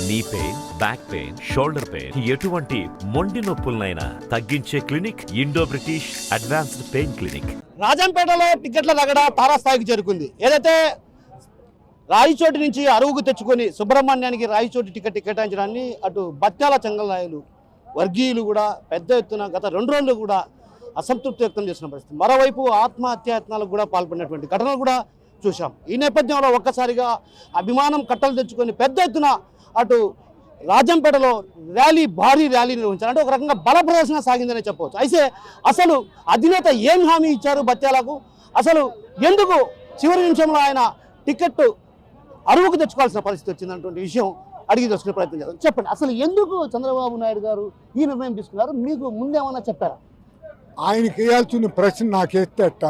నీ pain, back pain, shoulder pain, ఎటువంటి మొండి నొప్పులనైనా తగ్గించే clinic Indo British advanced pain clinic. రాజంపేటలో టికెట్ల రగడ తారాస్థాయికి చేరుకుంది. ఏదైతే రాయచోటి నుంచి అరువుకు తెచ్చుకొని సుబ్రహ్మణ్యానికి రాయచోటి టికెట్ కేటాయించడాన్ని అటు బత్యాల చెంగల్నాయులు వర్గీయులు కూడా పెద్ద ఎత్తున గత 2 రోజులు కూడా అసంతృప్తి వ్యక్తం చేసిన పరిస్థితి. మరోవైపు ఆత్మహత్యాయత్నాలకు కూడా పాల్పడినటువంటి ఘటనలు కూడా చూశాం. ఈ నేపథ్యంలో ఒక్కసారిగా అభిమానం కట్టలు తెచ్చుకొని పెద్ద ఎత్తున అటు రాజంపేటలో భారీ ర్యాలీ నిర్వహించారు. అంటే ఒక రకంగా బల ప్రదర్శన సాగిందనే చెప్పవచ్చు. అయితే అసలు అధినేత ఏం హామీ ఇచ్చారు బత్యాలకు, అసలు ఎందుకు చివరి నిమిషంలో ఆయన టికెట్ అరువుకు తెచ్చుకోవాల్సిన పరిస్థితి వచ్చిందన్నటువంటి విషయం అడిగి తెలుసుకునే ప్రయత్నం చేద్దాం. చెప్పండి, అసలు ఎందుకు చంద్రబాబు నాయుడు గారు ఈ నిర్ణయం తీసుకున్నారు? మీకు ముందేమన్నా చెప్పారా? ఆయనకి వేయాల్సిన ప్రశ్న నాకేస్తే అట్ట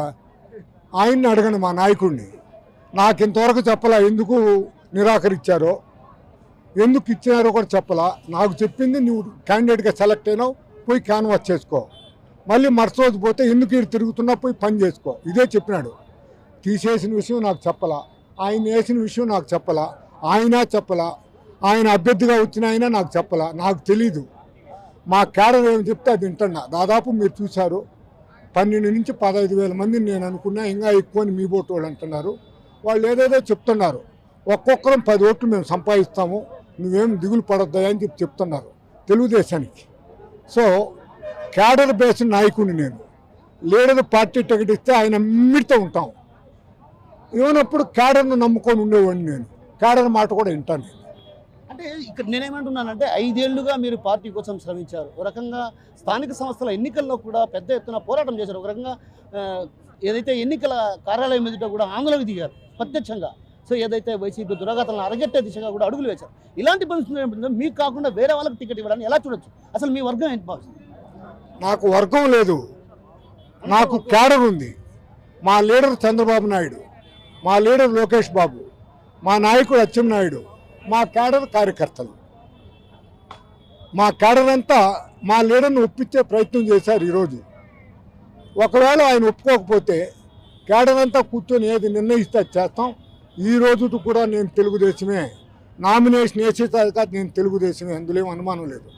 ఆయన్ని అడగండి, మా నాయకుడిని. నాకు ఇంతవరకు చెప్పలా ఎందుకు నిరాకరించారో, ఎందుకు ఇచ్చినారో కూడా చెప్పలా. నాకు చెప్పింది నువ్వు క్యాండిడేట్గా సెలెక్ట్ అయినావు, పోయి క్యాన్వాస్ చేసుకో, మళ్ళీ మరుసటి పోతే ఎందుకు ఇక్కడ తిరుగుతున్నా పోయి పని చేసుకో, ఇదే చెప్పినాడు. తీసేసిన విషయం నాకు చెప్పలా, ఆయన వేసిన విషయం నాకు చెప్పలా, ఆయన చెప్పలా, ఆయన అభ్యర్థిగా వచ్చిన ఆయన నాకు చెప్పలా. నాకు తెలీదు. మా క్యాడర్ ఏమి చెప్తే అది వింటున్నా. దాదాపు మీరు చూశారు, 12 నుంచి 15,000 మందిని నేను అనుకున్నా, ఇంకా ఎక్కువ అని మీ ఓటు వాళ్ళు అంటున్నారు. వాళ్ళు ఏదేదో చెప్తున్నారు. ఒక్కొక్కరం 10 ఓట్లు మేము సంపాదిస్తాము, నువ్వేం దిగులు పడొద్దా అని చెప్తున్నారు తెలుగుదేశానికి. సో క్యాడర్ బేస్డ్ నాయకుడిని నేను. లీడర్ పార్టీ టికెట్ ఇస్తే ఆయన మిడితో ఉంటాం. ఏమన్నప్పుడు క్యాడర్ను నమ్ముకొని ఉండేవాడిని నేను. క్యాడర్ మాట కూడా వింటాను. అంటే ఇక్కడ నేనేమంటున్నానంటే 5 ఏళ్లుగా మీరు పార్టీ కోసం శ్రమించారు. ఒక రకంగా స్థానిక సంస్థల ఎన్నికల్లో కూడా పెద్ద ఎత్తున పోరాటం చేశారు. ఒక రకంగా ఏదైతే ఎన్నికల కార్యాలయం ఎదుట కూడా ఆందోళనకు దిగారు ప్రత్యక్షంగా. సో ఏదైతే వైసీపీ దురాగతాలను అరగట్టే దిశగా కూడా అడుగులు వేశారు. ఇలాంటి పరిస్థితులు మీకు కాకుండా వేరే వాళ్ళకి టికెట్ ఇవ్వడానికి ఎలా చూడొచ్చు? అసలు మీ వర్గం ఏంటి భావిస్తుంది? నాకు వర్గం లేదు, నాకు క్యాడర్ ఉంది. మా లీడర్ చంద్రబాబు నాయుడు, మా లీడర్ లోకేష్ బాబు, మా నాయకుడు అచ్చెన్నాయుడు, మా క్యాడర్ కార్యకర్తలు. మా క్యాడర్ అంతా మా లీడర్ని ఒప్పించే ప్రయత్నం చేశారు. ఈరోజు ఒకవేళ ఆయన ఒప్పుకోకపోతే క్యాడర్ అంతా కూర్చొని ఏది నిర్ణయిస్తే చేస్తాం. ఈ రోజు కూడా నేను తెలుగుదేశమే, నామినేషన్ వేసేదాకా నేను తెలుగుదేశమే, అందులో ఏం అనుమానం లేదు.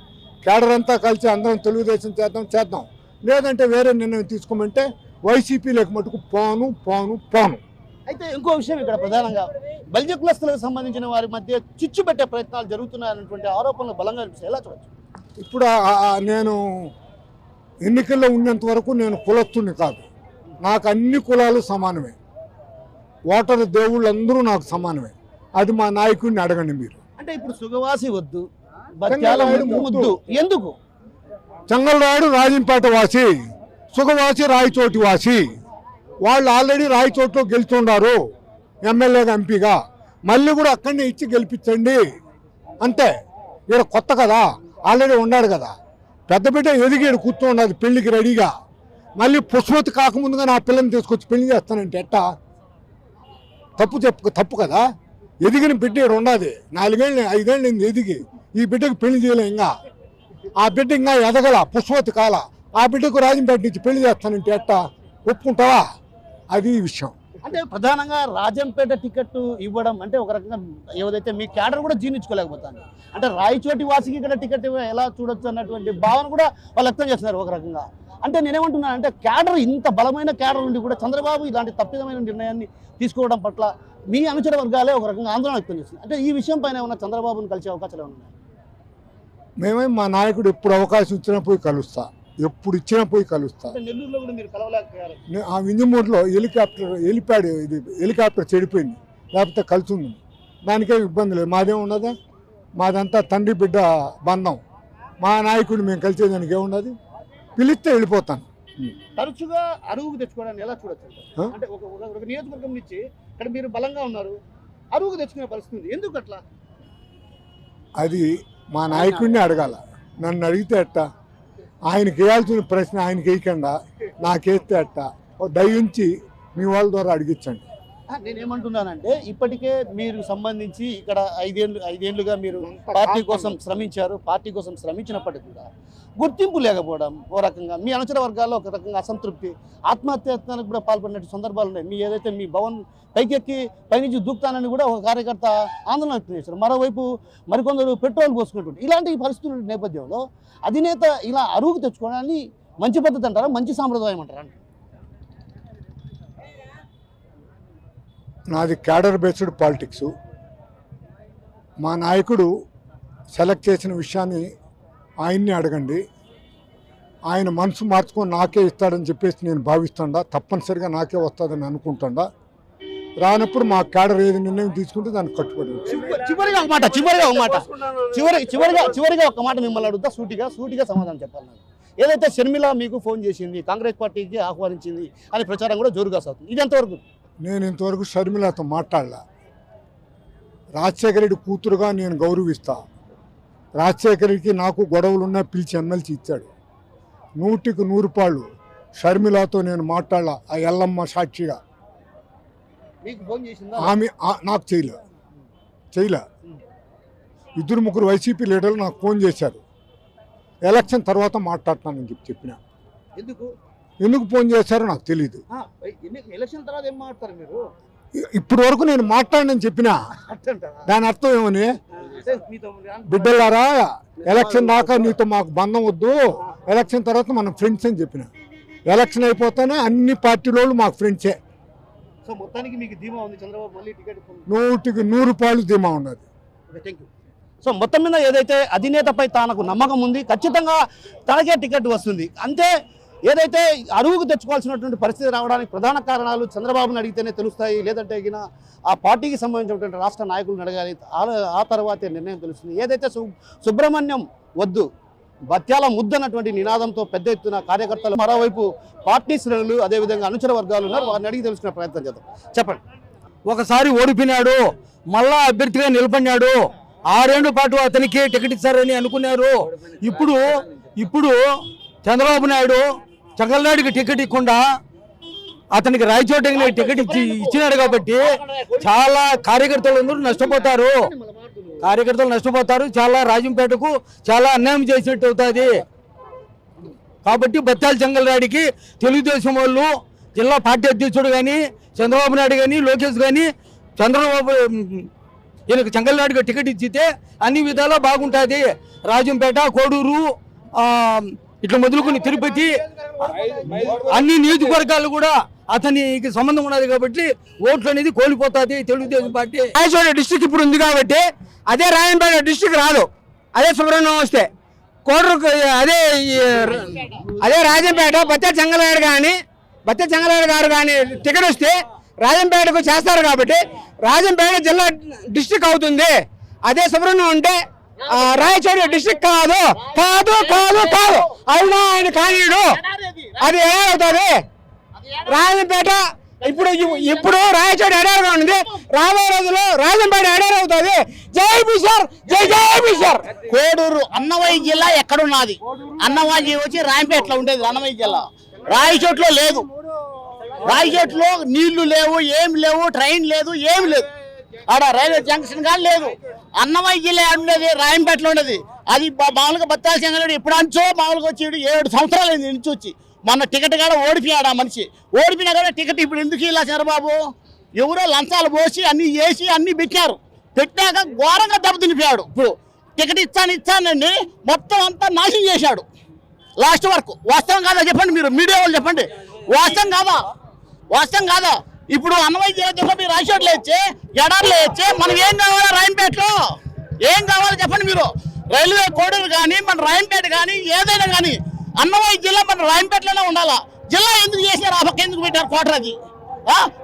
క్యాడర్ అంతా కలిసి అందరం తెలుగుదేశం చేద్దాం, లేదంటే వేరే నిర్ణయం తీసుకోమంటే వైసీపీలకు మటుకు పోను. అయితే ఇంకో విషయం ఇక్కడ ప్రధానంగా బలిజ కులస్తులకు సంబంధించిన వారి మధ్య చిచ్చు పెట్టే ప్రయత్నాలు జరుగుతున్నాయన్నటువంటి ఆరోపణలు బలంగా ఎలా చూడొచ్చు? ఇప్పుడు నేను ఎన్నికల్లో ఉన్నంత వరకు నేను కులస్తుని కాదు. నాకు అన్ని కులాలు సమానమే, ఓటరు దేవుళ్ళు అందరూ నాకు సమానమే. అది మా నాయకుడిని అడగండి మీరు. అంటే ఇప్పుడు సుగవాసి వద్దు, ముద్దు ఎందుకు? చెంగల్రాయుడు రాజంపేట వాసి, సుగవాసి రాయచోటి వాసి. వాళ్ళు ఆల్రెడీ రాయచోట్లో గెలుచున్నారు ఎమ్మెల్యేగా, ఎంపీగా. మళ్ళీ కూడా అక్కడనే ఇచ్చి గెలిపించండి అంతే. ఇక్కడ కొత్త కదా, ఆల్రెడీ ఉన్నాడు కదా. పెద్ద బిడ్డ ఎదిగాడు, కూర్చోండి పెళ్లికి రెడీగా. మళ్ళీ పుష్పతి కాకముందుగా నా పిల్లని తీసుకొచ్చి పెళ్లి చేస్తానంటే ఎట్టా? తప్పు కదా. ఎదిగిన బిడ్డ ఇక్కడ ఉండదు. 4 ఏళ్ళు 5 ఏళ్ళు ఎదిగి ఈ బిడ్డకు పెళ్లి చేయలే. ఇంకా ఆ బిడ్డ ఇంకా ఎదగల, పుష్పతి కాల. ఆ బిడ్డకు రాజంపేట నుంచి పెళ్లి చేస్తానంటే ఎట్టా? ఒప్పుకుంటావా? అది విషయం. అంటే ప్రధానంగా రాజంపేట టికెట్ ఇవ్వడం అంటే ఒక రకంగా ఏదైతే మీ క్యాడర్ కూడా జీర్ణించుకోలేకపోతాను. అంటే రాయచోటి వాసికి ఇక్కడ టికెట్ ఎలా చూడొచ్చు అన్నటువంటి భావన కూడా వాళ్ళు వ్యక్తం చేస్తున్నారు ఒక రకంగా. అంటే నేనేమంటున్నాను అంటే క్యాడర్, ఇంత బలమైన క్యాడర్ నుండి కూడా చంద్రబాబు ఇలాంటి తప్పిదమైన నిర్ణయాన్ని తీసుకోవడం పట్ల మీ అనుచర వర్గాలే ఒక రకంగా ఆందోళన వ్యక్తం చేస్తుంది. అంటే ఈ విషయం పైన ఏమన్నా చంద్రబాబును కలిసే అవకాశాలు ఉన్నాయి? మేమే మా నాయకుడు ఎప్పుడు అవకాశం ఇచ్చినా పోయి కలుస్తా, ఎప్పుడు ఇచ్చినా పోయి కలుస్తా. నెల్లూరులో కూడా మీరు కలవలేకపోయారు. ఆ వింజమూరులో హెలికాప్టర్ చెడిపోయింది, లేకపోతే కలుస్తుంది. దానికేం ఇబ్బంది లేదు. మాదేం ఉన్నదా? మాదంతా తండ్రి బిడ్డ బంధం. మా నాయకుడిని మేము కలిసేదానికి ఏమున్నది? పిలిస్తే వెళ్ళిపోతాను. తరచుగా అరువుకు తెచ్చుకోవడానికి ఎలా చూడొచ్చు? అంటే ఒక నియోజకవర్గం నుంచి ఇక్కడ మీరు బలంగా ఉన్నారు, అరువుకు తెచ్చుకునే పరిస్థితి ఉంది. ఎందుకు అట్లా? అది మా నాయకుడిని అడగాల. నన్ను అడిగితే అట్ట. ఆయనకి వేయాల్సిన ప్రశ్న ఆయనకి వేయకుండా నాకేస్తే అట్ట. దయించి మీ వాళ్ళ ద్వారా అడిగించండి. నేనేమంటున్నానంటే ఇప్పటికే మీరు సంబంధించి ఇక్కడ ఐదేళ్లుగా మీరు పార్టీ కోసం శ్రమించినప్పటికీ కూడా గుర్తింపు లేకపోవడం ఓ రకంగా మీ అనుచర వర్గాల్లో ఒక రకంగా అసంతృప్తి, ఆత్మహత్యకు కూడా పాల్పడినట్టు సందర్భాలు ఉన్నాయి. ఏదైతే మీ భవన్ పైకెక్కి పైనుంచి దూకుతానని కూడా ఒక కార్యకర్త ఆందోళన వ్యక్తం చేశారు. మరోవైపు మరికొందరు పెట్రోల్ పోసుకున్నటువంటి ఇలాంటి పరిస్థితుల నేపథ్యంలో అధినేత ఇలా అరువుకు తెచ్చుకోవడాన్ని మంచి పద్ధతి అంటారా, మంచి సాంప్రదాయం అంటారా? నాది క్యాడర్ బేస్డ్ పాలిటిక్స్. మా నాయకుడు సెలెక్ట్ చేసిన విషయాన్ని ఆయన్ని అడగండి. ఆయన మనసు మార్చుకొని నాకే ఇస్తాడని చెప్పేసి నేను భావిస్తుండా, తప్పనిసరిగా నాకే వస్తుందని అనుకుంటుండా. రానప్పుడు మా క్యాడర్ ఏది నిర్ణయం తీసుకుంటే దానికి కట్టుబడి. చివరిగా ఒక మాట మిమ్మల్ని అడుగుతా, సూటిగా సమాధానం చెప్పాలి. ఏదైతే షర్మిల మీకు ఫోన్ చేసింది, కాంగ్రెస్ పార్టీకి ఆహ్వానించింది అని ప్రచారం కూడా జోరుగా సాగుతుంది, ఇది ఎంతవరకు? నేను ఇంతవరకు షర్మిలతో మాట్లాడలా. రాజశేఖర రెడ్డి కూతురుగా నేను గౌరవిస్తా. రాజశేఖర రెడ్డికి నాకు గొడవలున్నా పిలిచి ఎమ్మెల్సీ ఇచ్చాడు. 100కి 100 పాళ్ళు షర్మిలతో నేను మాట్లాడలా. ఆ ఎల్లమ్మ సాక్షిగా ఆమె నాకు చేయలే. 2-3 వైసీపీ లీడర్లు నాకు ఫోన్ చేశారు. ఎలక్షన్ తర్వాత మాట్లాడతానని చెప్పిన. ఎందుకు ఫోన్ చేశారో నాకు తెలీదు. ఇప్పటి వరకు నేను మాట్లాడనని చెప్పినా దాని అర్థం ఏమని, బిడ్డలారా ఎలక్షన్ దాకా నీతో మాకు బంధం వద్దు, ఎలక్షన్ తర్వాత మనం ఫ్రెండ్స్ అని చెప్పిన. ఎలక్షన్ అయిపోతానే అన్ని పార్టీల మాకు ఫ్రెండ్సే. 100కి 100 పాళ్ళు ధీమా ఉన్నది. సో మొత్తం మీద ఏదైతే అధినేతపై తనకు నమ్మకం ఉంది, ఖచ్చితంగా తనకే టికెట్ వస్తుంది. అంతే ఏదైతే అరువుకు తెచ్చుకోవాల్సినటువంటి పరిస్థితి రావడానికి ప్రధాన కారణాలు చంద్రబాబుని అడిగితేనే తెలుస్తాయి, లేదంటే ఆ పార్టీకి సంబంధించినటువంటి రాష్ట్ర నాయకులను అడగాలి, ఆ తర్వాతే నిర్ణయం తెలుస్తుంది. ఏదైతే సుబ్రహ్మణ్యం వద్దు బత్యాల ముద్దన్నటువంటి నినాదంతో పెద్ద ఎత్తున కార్యకర్తలు, మరోవైపు పార్టీ శ్రేణులు, అదేవిధంగా అనుచర వర్గాలు ఉన్నారు, వారిని అడిగి తెలుసుకునే ప్రయత్నం చేద్దాం. చెప్పండి. ఒకసారి ఓడిపోయినాడు, మళ్ళా అభ్యర్థిగా నిలబడినాడు, 6 ఏళ్ల పాటు అతనికి టికెట్ ఇచ్చారని అనుకున్నారు. ఇప్పుడు చంద్రబాబు నాయుడు చంగల్నాయుడికి టికెట్ ఇవ్వకుండా అతనికి రాయచోటికి టికెట్ ఇచ్చినాడు కాబట్టి చాలా కార్యకర్తలు నష్టపోతారు. చాలా రాజంపేటకు చాలా అన్యాయం చేసినట్టు అవుతుంది. కాబట్టి బత్యాల చంగల్నాయుడికి తెలుగుదేశం వాళ్ళు జిల్లా పార్టీ అధ్యక్షుడు కానీ, చంద్రబాబు నాయుడు కానీ, లోకేష్ కానీ ఈయనకు చంగల్నాయుడికి టికెట్ ఇచ్చితే అన్ని విధాలా బాగుంటుంది. రాజంపేట, కోడూరు, ఇట్లా మొదలుకొని తిరుపతి అన్ని నియోజకవర్గాలు కూడా అతనికి సంబంధం ఉన్నది కాబట్టి ఓట్లు అనేది కోల్పోతుంది తెలుగుదేశం పార్టీ. రాయచోటి డిస్టిక్ ఇప్పుడు ఉంది కాబట్టి అదే రాయంపేట డిస్టిక్ రాదు. అదే సుబ్రహ్మణ్యం వస్తే కోడూరు, అదే రాజంపేట బత్యాల చంగలనాయుడు గారు కానీ టికెట్ వస్తే రాజంపేటకు చేస్తారు కాబట్టి రాజంపేట జిల్లా డిస్టిక్ అవుతుంది. అదే సుబ్రహ్మణ్యం అంటే రాయచోటి డిస్టిక్ కాదు. అవునా ఆయన కానీడు, అది ఏమవుతుంది? రాజంపేట ఇప్పుడు రాయచోటి ఎడారుగా ఉంది, రాబోయే రోజుల్లో రాజంపేట ఎడారు అవుతుంది. జై బిషర్, జై బిషర్. కోడూరు అన్నమయ్య జిల్లా ఎక్కడున్నది? అన్నమయ్య వచ్చి రాయంపేటలో ఉండేది అన్నమయ్య జిల్లా. రాయచోట్లో లేదు. రాయచోట్లో నీళ్లు లేవు, ఏం లేవు, ట్రైన్ లేదు, ఏం లేదు. ఆడ రైల్వే జంక్షన్ కానీ లేదు. అన్నమయ్య జిల్లా ఉండేది రాయంపేటలో ఉండేది. అది మామూలుగా బత్యాల చంద్రబాబు ఎప్పుడు అంచో మామూలుగా వచ్చి 7 సంవత్సరాలు నుంచి వచ్చి మొన్న టికెట్ కూడా ఓడిపోయాడు. ఆ మనిషి ఓడిపోయినా కూడా టికెట్ ఇప్పుడు ఎందుకు ఇలా చంద్రబాబు? ఎవరో లంచాలు పోసి అన్ని చేసి అన్ని పెట్టాక ఘోరంగా దెబ్బతినిపోయాడు. ఇప్పుడు టికెట్ ఇచ్చానండి మొత్తం అంతా నాశనం చేశాడు లాస్ట్ వరకు. వాస్తవం కాదా చెప్పండి, మీరు మీడియా వాళ్ళు చెప్పండి. వాస్తవం కాదా? ఇప్పుడు అన్నమయ్య జిల్లా చెప్పి రాయచోట్లో ఇచ్చే, ఎడార్లో ఇచ్చే, మనం ఏం కావాలా? రాయంపేటలో ఏం కావాలో చెప్పండి మీరు. రైల్వే కోడూరు కానీ, మన రాయంపేట కానీ, ఏదైనా కానీ అన్నమయ్య జిల్లా మన రాయంపేటలోనే ఉండాలా. జిల్లా ఎందుకు చేశారు? ఆ పక్క ఎందుకు పెట్టారు కోటర్? అది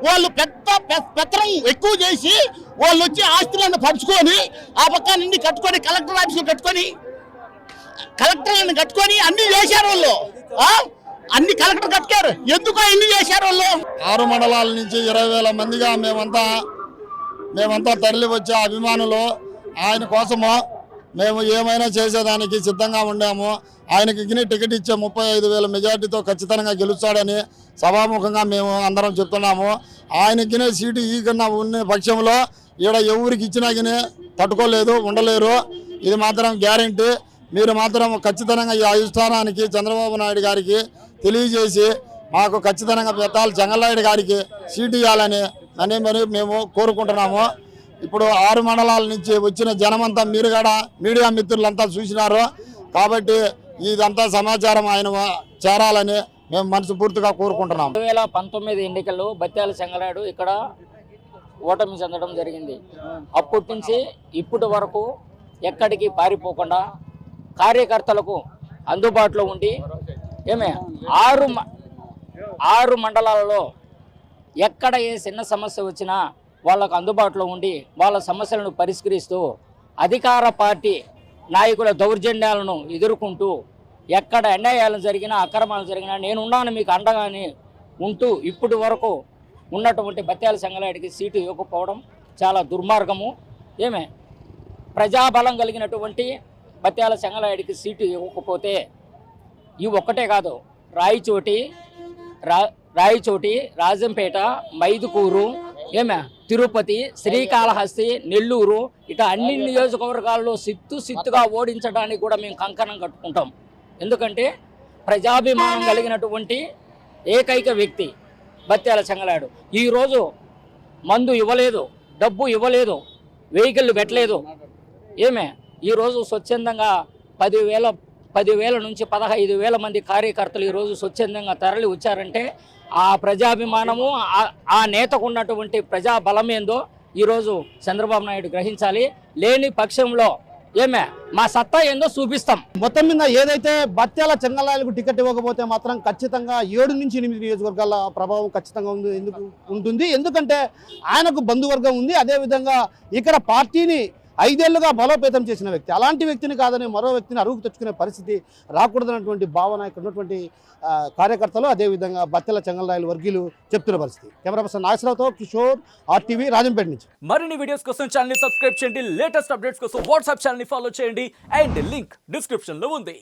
వాళ్ళు పెత్తనం ఎక్కువ చేసి వాళ్ళు వచ్చి ఆస్తులను పంచుకొని ఆ పక్క నుండి కట్టుకొని కలెక్టర్ ఆఫీసులు కట్టుకొని అన్ని చేశారు వాళ్ళు. అన్ని కలెక్టర్ కట్టారు. ఎందుకో ఇన్ని చేశారు వాళ్ళు. 6 మండలాల నుంచి 20,000 మందిగా మేమంతా తరలి వచ్చే అభిమానులు ఆయన కోసము మేము ఏమైనా చేసేదానికి సిద్ధంగా ఉండాము. ఆయనకి టికెట్ ఇచ్చే 35,000 మెజార్టీతో ఖచ్చితంగా గెలుస్తాడని సభాముఖంగా మేము అందరం చెప్తున్నాము. ఆయనకి సీటు ఈకన్నా ఉన్న పక్షంలో ఈడ ఎవరికి ఇచ్చినా కానీ తట్టుకోలేదు, ఉండలేరు. ఇది మాత్రం గ్యారెంటీ. మీరు మాత్రం ఖచ్చితంగా ఈ అధిష్టానానికి చంద్రబాబు నాయుడు గారికి తెలియజేసి మాకు ఖచ్చితంగా పెద్దాల చెంగల్నాయుడు గారికి సీటు ఇవ్వాలని మరి మేము కోరుకుంటున్నాము. ఇప్పుడు 6 మండలాల నుంచి వచ్చిన జనమంతా మీరు కూడా మీడియా మిత్రులంతా చూసినారు కాబట్టి ఇదంతా సమాచారం ఆయన చేరాలని మేము మనస్ఫూర్తిగా కోరుకుంటున్నాము. 2019 ఎన్నికల్లో బత్యాల చెంగల్నాయుడు ఇక్కడ ఓటమి చెందడం జరిగింది. అప్పటి నుంచి ఇప్పటి వరకు ఎక్కడికి పారిపోకుండా కార్యకర్తలకు అందుబాటులో ఉండి ఏమే 6 మండలాలలో ఎక్కడ ఏ చిన్న సమస్య వచ్చినా వాళ్ళకు అందుబాటులో ఉండి వాళ్ళ సమస్యలను పరిష్కరిస్తూ అధికార పార్టీ నాయకుల దౌర్జన్యాలను ఎదుర్కొంటూ ఎక్కడ అన్యాయాలు జరిగినా అక్రమాలు జరిగినా నేనున్నాను మీకు అండగాని ఉంటూ ఇప్పటి వరకు ఉన్నటువంటి బత్యాల చెంగల్నాయుడికి సీటు ఇవ్వకపోవడం చాలా దుర్మార్గము. ఏమే ప్రజాబలం కలిగినటువంటి బత్యాల చెంగల్నాయుడికి సీటు ఇవ్వకపోతే ఇవి ఒక్కటే కాదు, రాయచోటి, రాజంపేట, మైదుకూరు, ఏమే తిరుపతి, శ్రీకాళహస్తి, నెల్లూరు ఇట అన్ని నియోజకవర్గాల్లో సిత్తుగా ఓడించడానికి కూడా మేము కంకణం కట్టుకుంటాం. ఎందుకంటే ప్రజాభిమానం కలిగినటువంటి ఏకైక వ్యక్తి బత్యాల చెంగల్నాయుడు. ఈరోజు మందు ఇవ్వలేదు, డబ్బు ఇవ్వలేదు, వెహికల్ పెట్టలేదు. ఏమే ఈరోజు స్వచ్ఛందంగా 10,000 నుంచి 15,000 మంది కార్యకర్తలు ఈరోజు స్వచ్ఛందంగా తరలి వచ్చారంటే ఆ ప్రజాభిమానము ఆ నేతకు ఉన్నటువంటి ప్రజా బలమేందో ఈరోజు చంద్రబాబు నాయుడు గ్రహించాలి. లేని పక్షంలో ఏమే మా సత్తా ఏందో చూపిస్తాం. మొత్తం మీద ఏదైతే బత్యాల చెంగల్నాయుడుకు టికెట్ ఇవ్వకపోతే మాత్రం ఖచ్చితంగా 7 నుంచి 8 నియోజకవర్గాల ప్రభావం ఖచ్చితంగా ఉంటుంది. ఎందుకంటే ఆయనకు బంధువర్గం ఉంది. అదేవిధంగా ఇక్కడ పార్టీని 5 ఏళ్లుగా బలోపేతం చేసిన వ్యక్తి. అలాంటి వ్యక్తిని కాదని మరో వ్యక్తిని అరుగు తెచ్చుకునే పరిస్థితి రాకూడదన్నటువంటి భావన ఇక్కడ ఉన్నటువంటి కార్యకర్తలు, అదేవిధంగా బత్యాల చెంగల్నాయుడు వర్గీయులు చెప్తున్న పరిస్థితి. కెమెరా పర్సన్ నాగేశ్వరరావుతో కిషోర్, RTV, రాజంపేట నుంచి. మరిన్ని వీడియోస్ కోసం ఛానల్ ని సబ్స్క్రైబ్ చేయండి. లేటెస్ట్ అప్డేట్స్ కోసం వాట్సాప్ ఛానల్ ని ఫాలో చేయండి. అండ్ లింక్ డిస్క్రిప్షన్ లో ఉంది.